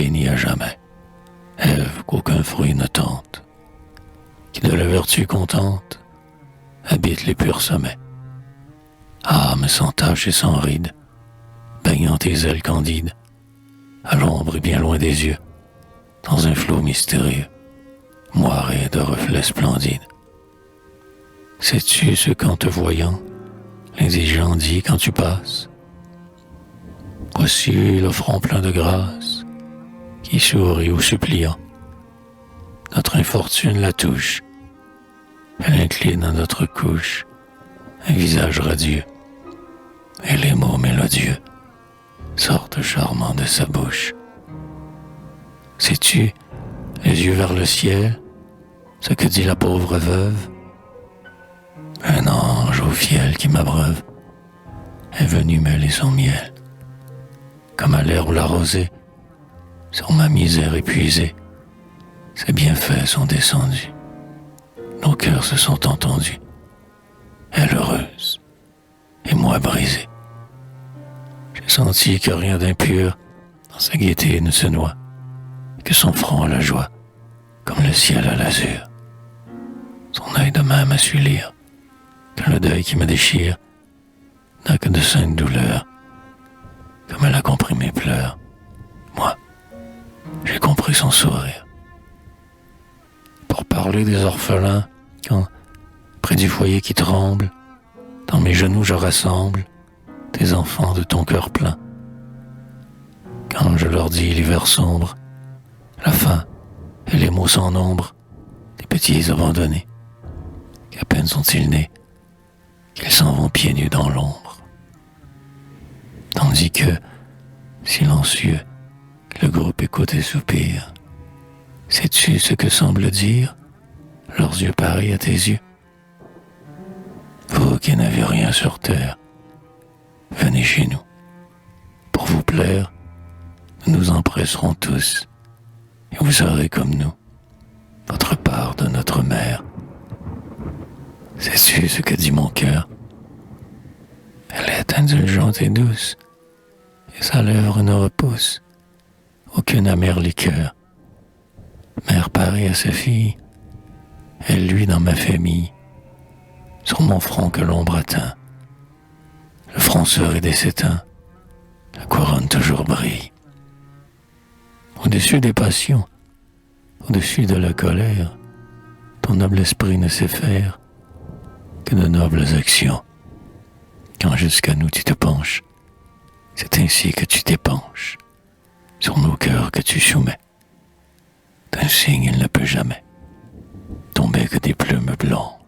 bénie à jamais. Ève qu'aucun fruit ne tente, qui de la vertu contente habite les purs sommets. Âme sans tache et sans ride, baignant tes ailes candides, à l'ombre et bien loin des yeux, dans un flot mystérieux, moiré de reflets splendides. Sais-tu ce qu'en te voyant, l'indigent dit quand tu passes? Voici le front plein de grâce, qui sourit aux suppliants. Notre infortune la touche, elle incline à notre couche un visage radieux, et les mots mélodieux sortent charmants de sa bouche. Sais-tu, les yeux vers le ciel, ce que dit la pauvre veuve? Un ange au fiel qui m'abreuve est venu mêler son miel. Comme à l'herbe la rosée, sur ma misère épuisée, ses bienfaits sont descendus. Nos cœurs se sont entendus, elle heureuse, et moi brisé. J'ai senti que rien d'impur dans sa gaieté ne se noie, que son front a la joie, comme le ciel à l'azur. Son œil de même a su lire que le deuil qui me déchire n'a que de saintes douleurs. Comme elle a compris mes pleurs, moi, j'ai compris son sourire. Pour parler des orphelins, quand, près du foyer qui tremble, dans mes genoux je rassemble tes enfants de ton cœur plein. Quand je leur dis l'hiver sombre, la faim et les maux sans nombre, des petits abandonnés, qu'à peine sont-ils nés, qu'ils s'en vont pieds nus dans l'ombre. Tandis que, silencieux, le groupe écoute et soupire. Sais-tu ce que semblent dire leurs yeux pareils à tes yeux? Vous qui n'avez rien sur terre, venez chez nous. Pour vous plaire, nous nous empresserons tous, et vous aurez comme nous votre part de notre mère. Sais-tu ce que dit mon cœur? Elle est indulgente et douce, et sa lèvre ne repousse aucune amère liqueur. Mère pareille à sa fille, elle luit dans ma famille, sur mon front que l'ombre atteint. Le front serait s'éteint, la couronne toujours brille. Au-dessus des passions, au-dessus de la colère, ton noble esprit ne sait faire que de nobles actions. Quand jusqu'à nous tu te penches, c'est ainsi que tu t'épanches sur nos cœurs que tu soumets. D'un signe il ne peut jamais tomber que des plumes blanches.